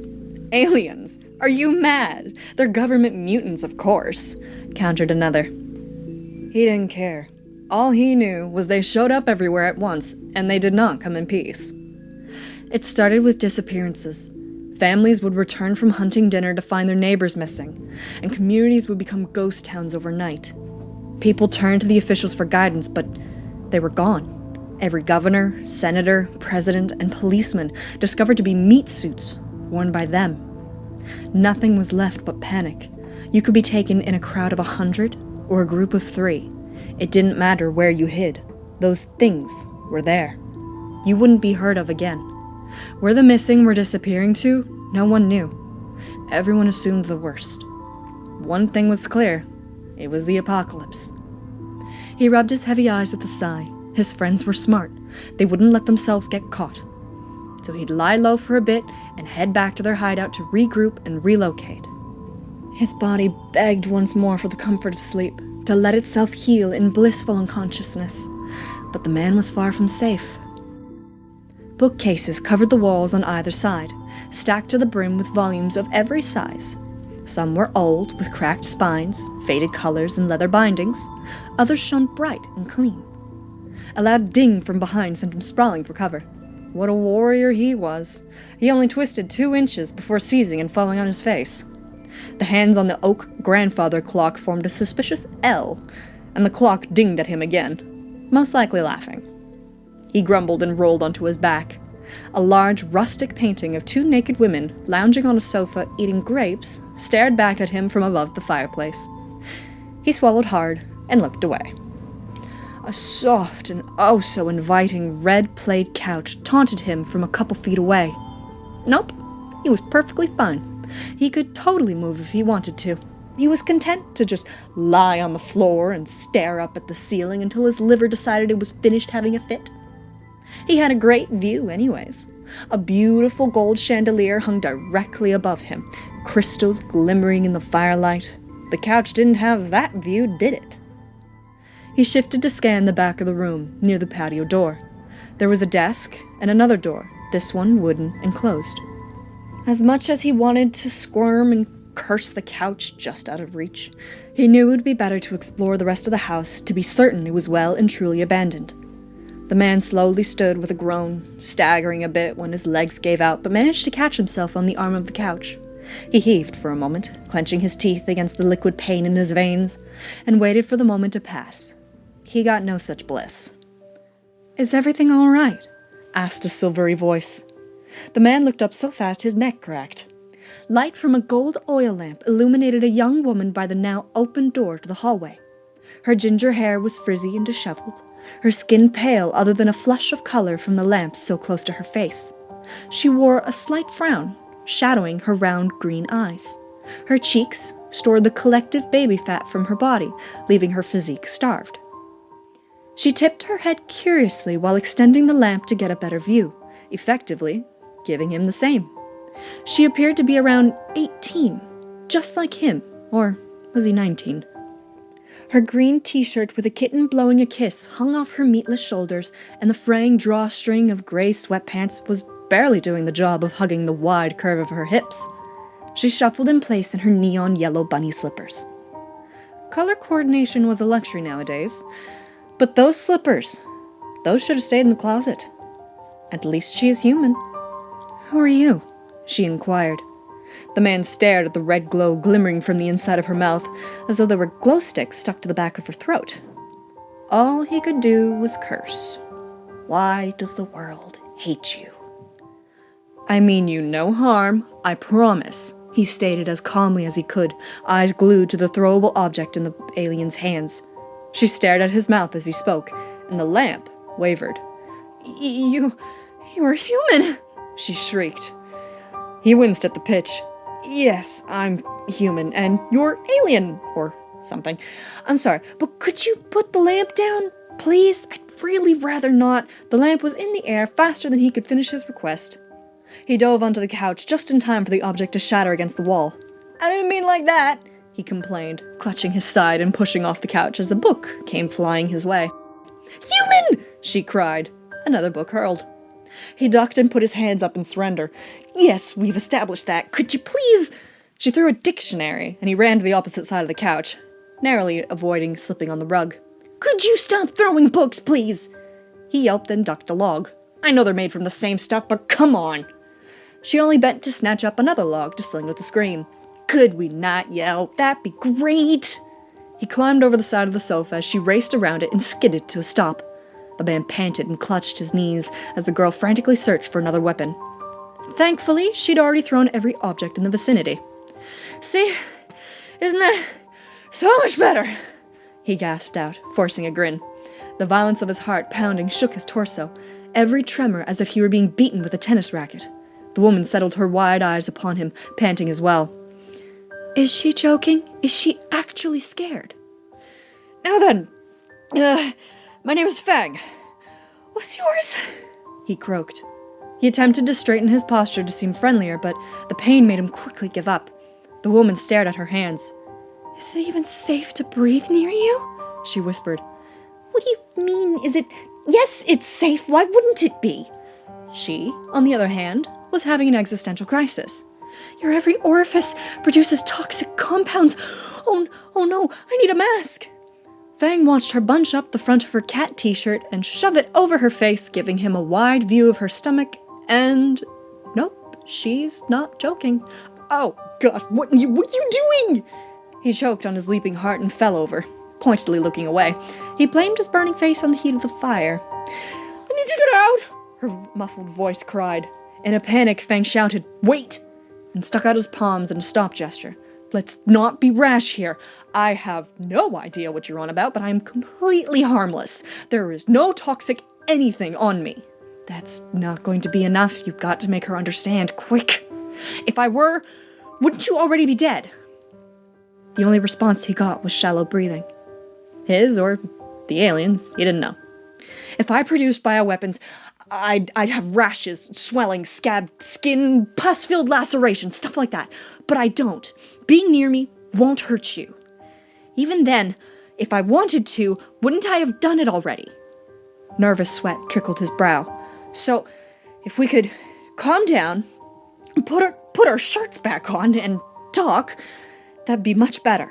"Aliens? Are you mad? They're government mutants, of course," countered another. He didn't care. All he knew was they showed up everywhere at once, and they did not come in peace. It started with disappearances. Families would return from hunting dinner to find their neighbors missing, and communities would become ghost towns overnight. People turned to the officials for guidance, but they were gone. Every governor, senator, president, and policeman discovered to be meat suits worn by them. Nothing was left but panic. You could be taken in a crowd of 100 or a group of 3. It didn't matter where you hid. Those things were there. You wouldn't be heard of again. Where the missing were disappearing to, no one knew. Everyone assumed the worst. One thing was clear. It was the apocalypse. He rubbed his heavy eyes with a sigh. His friends were smart. They wouldn't let themselves get caught. So he'd lie low for a bit and head back to their hideout to regroup and relocate. His body begged once more for the comfort of sleep, to let itself heal in blissful unconsciousness. But the man was far from safe. Bookcases covered the walls on either side, stacked to the brim with volumes of every size. Some were old, with cracked spines, faded colors, and leather bindings. Others shone bright and clean. A loud ding from behind sent him sprawling for cover. What a warrior he was. He only twisted 2 inches before seizing and falling on his face. The hands on the oak grandfather clock formed a suspicious L, and the clock dinged at him again, most likely laughing. He grumbled and rolled onto his back. A large, rustic painting of 2 naked women lounging on a sofa eating grapes stared back at him from above the fireplace. He swallowed hard and looked away. A soft and oh-so inviting red plaid couch taunted him from a couple feet away. Nope, he was perfectly fine. He could totally move if he wanted to. He was content to just lie on the floor and stare up at the ceiling until his liver decided it was finished having a fit. He had a great view anyways. A beautiful gold chandelier hung directly above him, crystals glimmering in the firelight. The couch didn't have that view, did it? He shifted to scan the back of the room, near the patio door. There was a desk and another door, this one wooden and closed. As much as he wanted to squirm and curse the couch just out of reach, he knew it would be better to explore the rest of the house to be certain it was well and truly abandoned. The man slowly stood with a groan, staggering a bit when his legs gave out, but managed to catch himself on the arm of the couch. He heaved for a moment, clenching his teeth against the liquid pain in his veins, and waited for the moment to pass. He got no such bliss. "Is everything all right?" asked a silvery voice. The man looked up so fast his neck cracked. Light from a gold oil lamp illuminated a young woman by the now open door to the hallway. Her ginger hair was frizzy and disheveled, her skin pale other than a flush of color from the lamp so close to her face. She wore a slight frown, shadowing her round green eyes. Her cheeks stored the collective baby fat from her body, leaving her physique starved. She tipped her head curiously while extending the lamp to get a better view, effectively giving him the same. She appeared to be around 18, just like him, or was he 19? Her green t-shirt with a kitten blowing a kiss hung off her meatless shoulders, and the fraying drawstring of gray sweatpants was barely doing the job of hugging the wide curve of her hips. She shuffled in place in her neon yellow bunny slippers. Color coordination was a luxury nowadays, but those slippers, those should have stayed in the closet. At least she is human. "Who are you?" she inquired. The man stared at the red glow glimmering from the inside of her mouth, as though there were glow sticks stuck to the back of her throat. All he could do was curse. "Why does the world hate you?" "I mean you no harm, I promise," he stated as calmly as he could, eyes glued to the throwable object in the alien's hands. She stared at his mouth as he spoke, and the lamp wavered. You are human," she shrieked. He winced at the pitch. "Yes, I'm human, and you're alien, or something. I'm sorry, but could you put the lamp down, please? I'd really rather not." The lamp was in the air faster than he could finish his request. He dove onto the couch just in time for the object to shatter against the wall. "I didn't mean like that," he complained, clutching his side and pushing off the couch as a book came flying his way. "Human!" she cried. Another book hurled. He ducked and put his hands up in surrender. "Yes, we've established that. Could you please—" She threw a dictionary, and he ran to the opposite side of the couch, narrowly avoiding slipping on the rug. "Could you stop throwing books, please?" He yelped and ducked a log. "I know they're made from the same stuff, but come on!" She only bent to snatch up another log to sling with a scream. "Could we not yell? That'd be great!" He climbed over the side of the sofa as she raced around it and skidded to a stop. The man panted and clutched his knees as the girl frantically searched for another weapon. Thankfully, she'd already thrown every object in the vicinity. "See? Isn't that so much better?" he gasped out, forcing a grin. The violence of his heart pounding shook his torso, every tremor as if he were being beaten with a tennis racket. The woman settled her wide eyes upon him, panting as well. Is she joking? Is she actually scared? "Now then, my name is Fang. What's yours?" he croaked. He attempted to straighten his posture to seem friendlier, but the pain made him quickly give up. The woman stared at her hands. "Is it even safe to breathe near you?" she whispered. "What do you mean, is it? Yes, it's safe. Why wouldn't it be?" She, on the other hand, was having an existential crisis. "Your every orifice produces toxic compounds. Oh no, I need a mask." Fang watched her bunch up the front of her cat t-shirt and shove it over her face, giving him a wide view of her stomach, and nope, she's not joking. "Oh gosh, what are you doing?" He choked on his leaping heart and fell over, pointedly looking away. He blamed his burning face on the heat of the fire. "I need to get out," her muffled voice cried. In a panic, Fang shouted, "Wait!" and stuck out his palms in a stop gesture. "Let's not be rash here. I have no idea what you're on about, but I'm completely harmless. There is no toxic anything on me." "That's not going to be enough. You've got to make her understand, quick. If I were, wouldn't you already be dead?" The only response he got was shallow breathing. His or the aliens, he didn't know. "If I produced bioweapons, I'd have rashes, swelling, scabbed skin, pus-filled lacerations, stuff like that. But I don't. Being near me won't hurt you. Even then, if I wanted to, wouldn't I have done it already?" Nervous sweat trickled his brow. "So, if we could calm down, put our shirts back on, and talk, that'd be much better."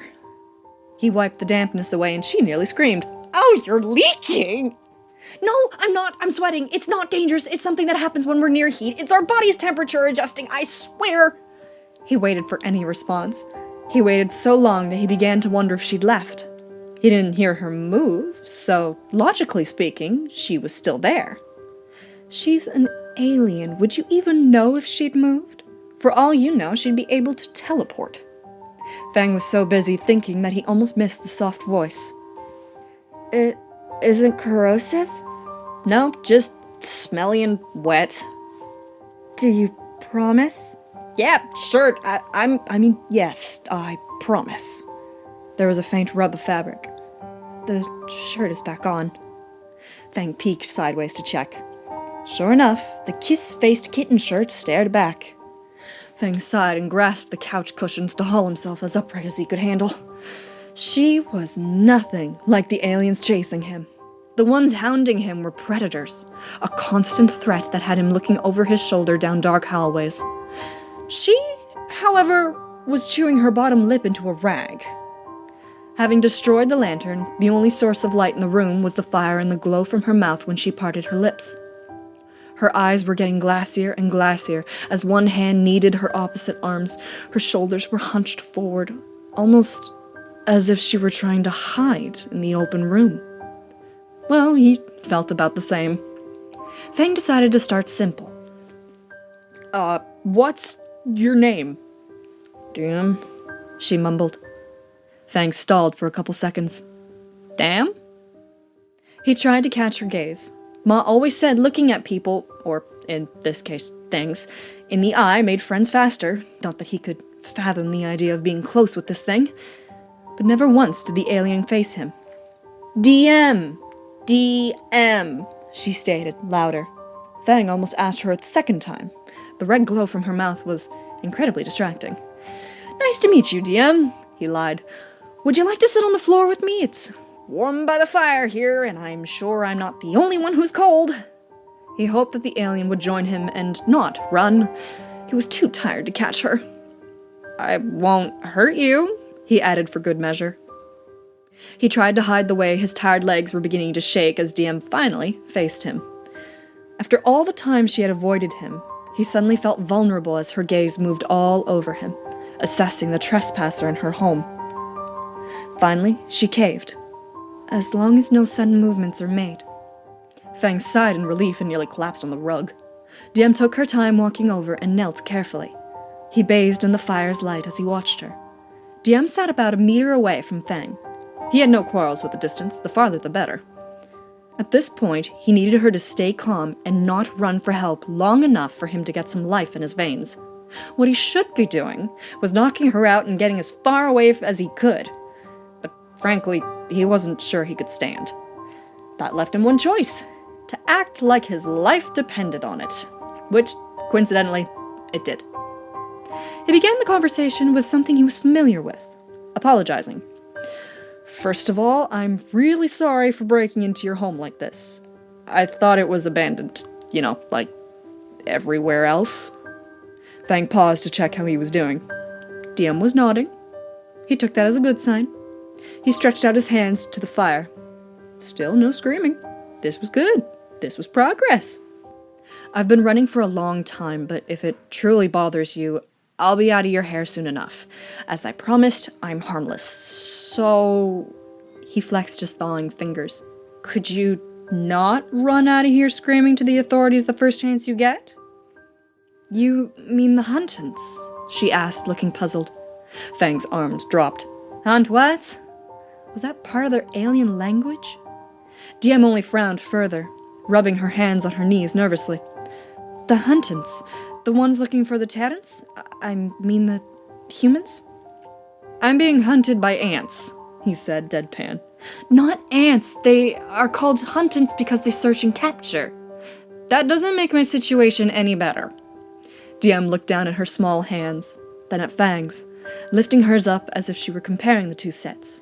He wiped the dampness away and she nearly screamed. "Oh, you're leaking!" "No, I'm not. I'm sweating. It's not dangerous. It's something that happens when we're near heat. It's our body's temperature adjusting, I swear." He waited for any response. He waited so long that he began to wonder if she'd left. He didn't hear her move, so, logically speaking, she was still there. She's an alien. Would you even know if she'd moved? For all you know, she'd be able to teleport. Fang was so busy thinking that he almost missed the soft voice. "It isn't corrosive?" "No, just smelly and wet." "Do you promise?" Yeah, sure, yes, I promise. There was a faint rub of fabric. The shirt is back on. Fang peeked sideways to check. Sure enough, the kiss-faced kitten shirt stared back. Fang sighed and grasped the couch cushions to haul himself as upright as he could handle. She was nothing like the aliens chasing him. The ones hounding him were predators, a constant threat that had him looking over his shoulder down dark hallways. She, however, was chewing her bottom lip into a rag. Having destroyed the lantern, the only source of light in the room was the fire and the glow from her mouth when she parted her lips. Her eyes were getting glassier and glassier as one hand kneaded her opposite arms. Her shoulders were hunched forward, almost as if she were trying to hide in the open room. Well, he felt about the same. Fang decided to start simple. What's your name? Damn, she mumbled. Fang stalled for a couple seconds. Damn? He tried to catch her gaze. Ma always said looking at people, or in this case, things, in the eye made friends faster. Not that he could fathom the idea of being close with this thing. But never once did the alien face him. DM! DM! She stated, louder. Fang almost asked her a second time. The red glow from her mouth was incredibly distracting. Nice to meet you, DM, he lied. Would you like to sit on the floor with me? It's warm by the fire here, and I'm sure I'm not the only one who's cold. He hoped that the alien would join him and not run. He was too tired to catch her. I won't hurt you, he added for good measure. He tried to hide the way his tired legs were beginning to shake as DM finally faced him. After all the time she had avoided him, he suddenly felt vulnerable as her gaze moved all over him, assessing the trespasser in her home. Finally, she caved. As long as no sudden movements are made. Fang sighed in relief and nearly collapsed on the rug. DM took her time walking over and knelt carefully. He bathed in the fire's light as he watched her. DM sat about a meter away from Fang. He had no quarrels with the distance, the farther the better. At this point, he needed her to stay calm and not run for help long enough for him to get some life in his veins. What he should be doing was knocking her out and getting as far away as he could. But frankly, he wasn't sure he could stand. That left him one choice, to act like his life depended on it. Which, coincidentally, it did. He began the conversation with something he was familiar with, apologizing. First of all, I'm really sorry for breaking into your home like this. I thought it was abandoned, like everywhere else. Fang paused to check how he was doing. DM was nodding. He took that as a good sign. He stretched out his hands to the fire. Still no screaming. This was good. This was progress. I've been running for a long time, but if it truly bothers you, I'll be out of your hair soon enough. As I promised, I'm harmless. So... He flexed his thawing fingers. Could you not run out of here screaming to the authorities the first chance you get? You mean the Huntons? She asked, looking puzzled. Fang's arms dropped. Hunt what? Was that part of their alien language? DM only frowned further, rubbing her hands on her knees nervously. The Huntons? The ones looking for the Terrans? I mean the humans? I'm being hunted by ants, he said, deadpan. Not ants. They are called Huntons because they search and capture. That doesn't make my situation any better. DM looked down at her small hands, then at Fang's, lifting hers up as if she were comparing the two sets.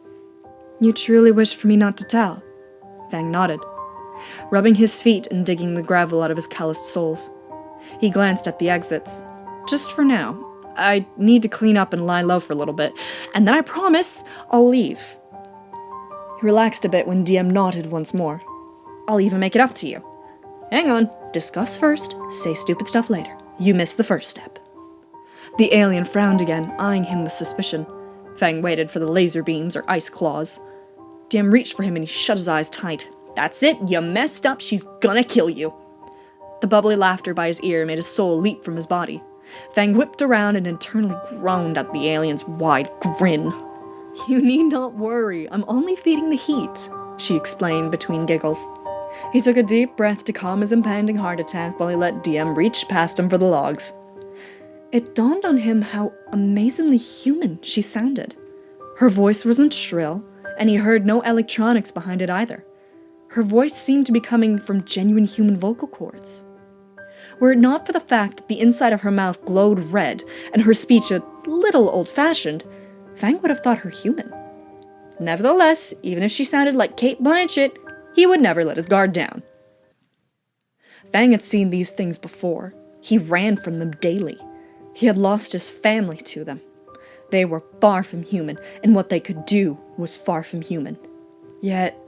You truly wish for me not to tell? Fang nodded, rubbing his feet and digging the gravel out of his calloused soles. He glanced at the exits. Just for now. I need to clean up and lie low for a little bit, and then I promise I'll leave. He relaxed a bit when DM nodded once more. I'll even make it up to you. Hang on. Discuss first, say stupid stuff later. You missed the first step. The alien frowned again, eyeing him with suspicion. Fang waited for the laser beams or ice claws. DM reached for him and he shut his eyes tight. That's it, you messed up, she's gonna kill you. The bubbly laughter by his ear made his soul leap from his body. Fang whipped around and internally groaned at the alien's wide grin. You need not worry, I'm only feeding the heat, she explained between giggles. He took a deep breath to calm his impending heart attack while he let DM reach past him for the logs. It dawned on him how amazingly human she sounded. Her voice wasn't shrill, and he heard no electronics behind it either. Her voice seemed to be coming from genuine human vocal cords. Were it not for the fact that the inside of her mouth glowed red and her speech a little old-fashioned, Fang would have thought her human. Nevertheless, even if she sounded like Cate Blanchett, he would never let his guard down. Fang had seen these things before. He ran from them daily. He had lost his family to them. They were far from human, and what they could do was far from human. Yet,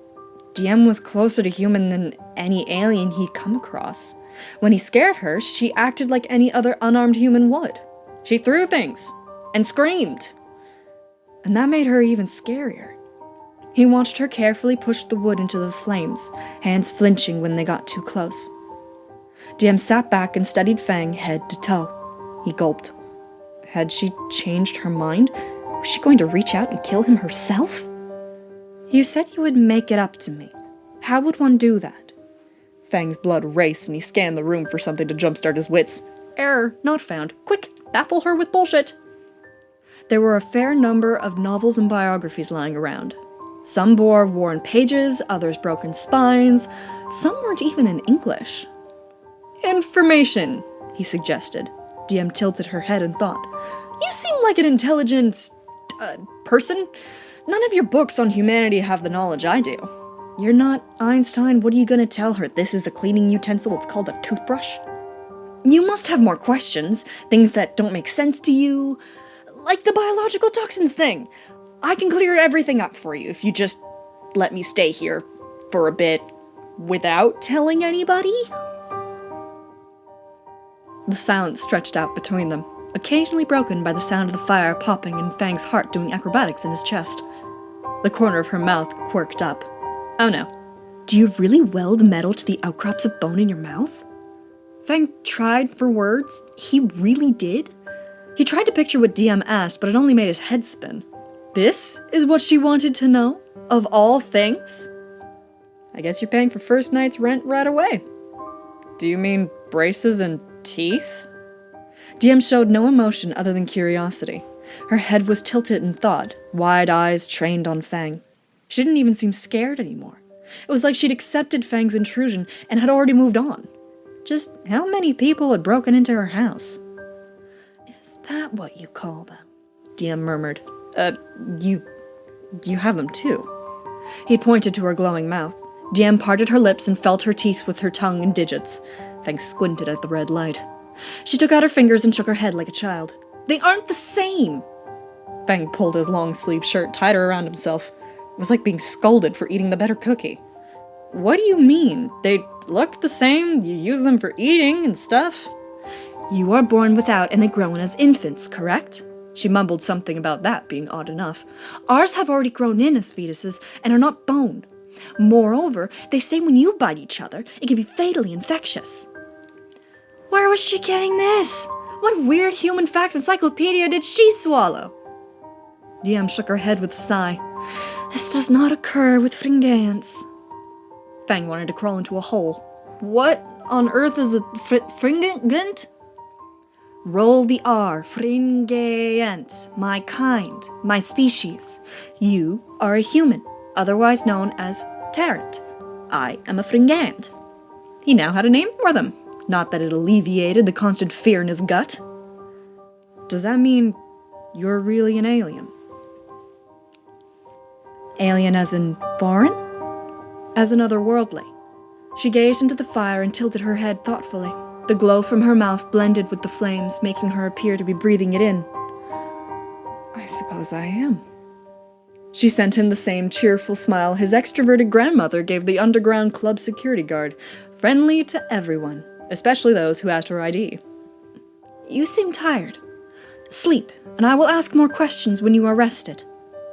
Diem was closer to human than any alien he'd come across. When he scared her, she acted like any other unarmed human would. She threw things and screamed. And that made her even scarier. He watched her carefully push the wood into the flames, hands flinching when they got too close. Diem sat back and studied Fang head to toe. He gulped. Had she changed her mind? Was she going to reach out and kill him herself? You said you would make it up to me. How would one do that? Fang's blood raced and he scanned the room for something to jumpstart his wits. Error not found. Quick, baffle her with bullshit. There were a fair number of novels and biographies lying around. Some bore worn pages, others broken spines. Some weren't even in English. Information, he suggested. Diem tilted her head and thought, You seem like an intelligent... person? None of your books on humanity have the knowledge I do. You're not Einstein. What are you going to tell her? This is a cleaning utensil. It's called a toothbrush? You must have more questions. Things that don't make sense to you. Like the biological toxins thing. I can clear everything up for you if you just let me stay here for a bit without telling anybody. The silence stretched out between them, occasionally broken by the sound of the fire popping and Fang's heart doing acrobatics in his chest. The corner of her mouth quirked up. Oh no. Do you really weld metal to the outcrops of bone in your mouth? Fang tried for words. He really did. He tried to picture what Diem asked, but it only made his head spin. This is what she wanted to know? Of all things? I guess you're paying for first night's rent right away. Do you mean braces and teeth? Diem showed no emotion other than curiosity. Her head was tilted in thought, wide eyes trained on Fang. She didn't even seem scared anymore. It was like she'd accepted Fang's intrusion and had already moved on. Just how many people had broken into her house? Is that what you call them? Diem murmured. You have them too. He pointed to her glowing mouth. Diem parted her lips and felt her teeth with her tongue and digits. Fang squinted at the red light. She took out her fingers and shook her head like a child. They aren't the same! Fang pulled his long-sleeved shirt tighter around himself. It was like being scolded for eating the better cookie. What do you mean? They look the same, you use them for eating and stuff? You are born without and they grow in as infants, correct? She mumbled something about that being odd enough. Ours have already grown in as fetuses and are not bone. Moreover, they say when you bite each other, it can be fatally infectious. Where was she getting this? What weird human facts encyclopedia did she swallow? Diem shook her head with a sigh. This does not occur with Fringants. Fang wanted to crawl into a hole. What on earth is a Fringant? Roll the R, Fringant, my kind, my species. You are a human, otherwise known as Tarrant. I am a Fringant. He now had a name for them. Not that it alleviated the constant fear in his gut. Does that mean you're really an alien? Alien as in foreign? As in otherworldly. She gazed into the fire and tilted her head thoughtfully. The glow from her mouth blended with the flames, making her appear to be breathing it in. I suppose I am. She sent him the same cheerful smile his extroverted grandmother gave the underground club security guard, friendly to everyone, especially those who asked her ID. You seem tired. Sleep, and I will ask more questions when you are rested.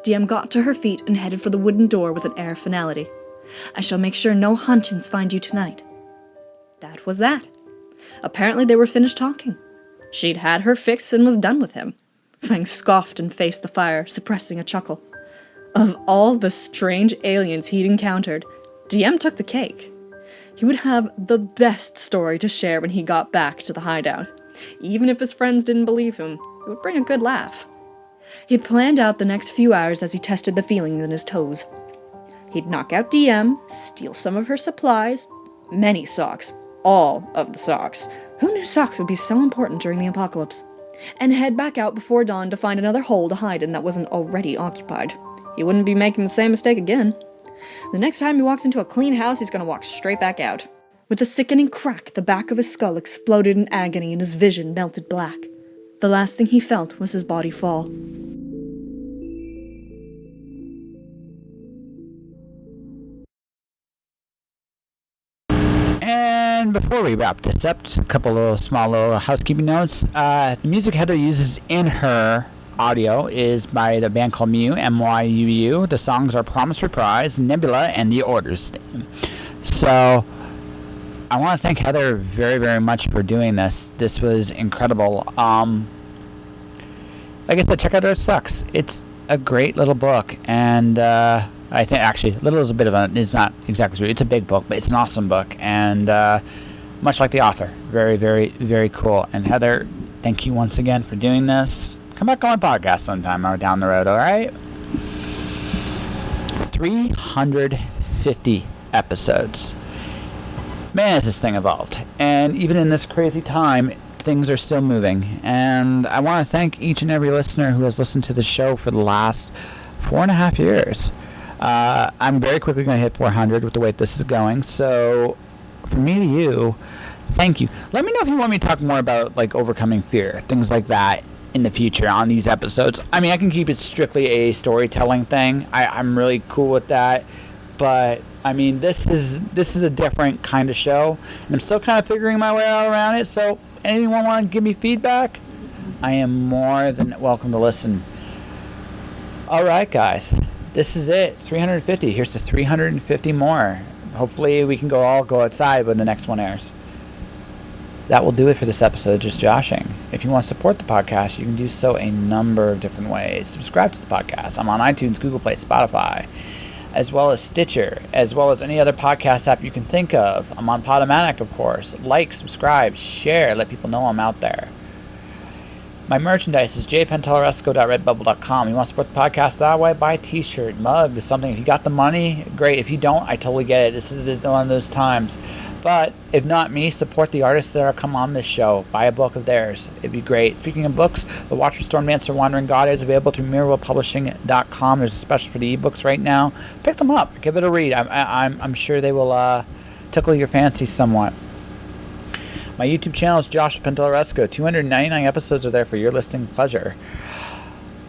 Diem got to her feet and headed for the wooden door with an air of finality. I shall make sure no Huntins find you tonight. That was that. Apparently they were finished talking. She'd had her fix and was done with him. Fang scoffed and faced the fire, suppressing a chuckle. Of all the strange aliens he'd encountered, Diem took the cake. He would have the best story to share when he got back to the hideout. Even if his friends didn't believe him, it would bring a good laugh. He planned out the next few hours as he tested the feelings in his toes. He'd knock out DM, steal some of her supplies, many socks, all of the socks. Who knew socks would be so important during the apocalypse? And head back out before dawn to find another hole to hide in that wasn't already occupied. He wouldn't be making the same mistake again. The next time he walks into a clean house, he's gonna walk straight back out. With a sickening crack, the back of his skull exploded in agony and his vision melted black. The last thing he felt was his body fall. And before we wrap this up, just a couple of small little housekeeping notes. The music Heather uses in her audio is by the band called Mew, M-Y-U-U. The songs are Promise Reprise, Nebula, and The Orders theme. So I want to thank Heather very, very much for doing this. This was incredible. Like I said, check out Earth Sucks. It's a great little book, and I think actually little is a bit of it's not exactly true. It's a big book, but it's an awesome book, and much like the author, very, very, very cool. And Heather, thank you once again for doing this. Come back on my podcast sometime or down the road, all right? 350 episodes. Man, has this thing evolved. And even in this crazy time, things are still moving. And I want to thank each and every listener who has listened to the show for the last 4.5 years. I'm very quickly going to hit 400 with the way this is going. So, from me to you, thank you. Let me know if you want me to talk more about, like, overcoming fear, things like that in the future on these episodes. I mean, I can keep it strictly a storytelling thing. I'm really cool with that. But I mean, this is a different kind of show, and I'm still kind of figuring my way out around it. So, anyone want to give me feedback? I am more than welcome to listen. All right, guys, this is it. 350. Here's to 350 more. Hopefully, we can all go outside when the next one airs. That will do it for this episode of Just Joshing. If you want to support the podcast, you can do so a number of different ways. Subscribe to the podcast. I'm on iTunes, Google Play, Spotify, as well as Stitcher, as well as any other podcast app you can think of. I'm on Podomatic, of course. Like, subscribe, share, let people know I'm out there. My merchandise is jpantalleresco.redbubble.com. You want to support the podcast that way? Buy a t-shirt, mug, something. If you got the money, great. If you don't, I totally get it. This is one of those times. But if not me, support the artists that are come on this show. Buy a book of theirs. It'd be great. Speaking of books, The Watcher, Storm Dancer, Wandering God is available through mirrorpublishing.com. There's a special for the ebooks right now. Pick them up. Give it a read. I'm sure they will tickle your fancy somewhat. My YouTube channel is Josh Pantalleresco. 299 episodes are there for your listening pleasure.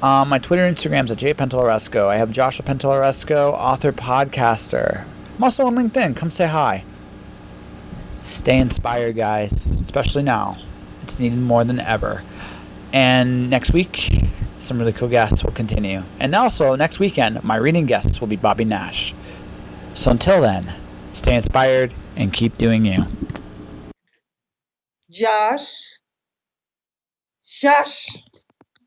My Twitter and Instagram is at jpantalleresco. I have Joshua Pantalleresco, author, podcaster. I'm also on LinkedIn. Come say hi. Stay inspired, guys, especially now. It's needed more than ever. And next week, some really cool guests will continue. And also, next weekend, my reading guests will be Bobby Nash. So until then, stay inspired and keep doing you. Josh.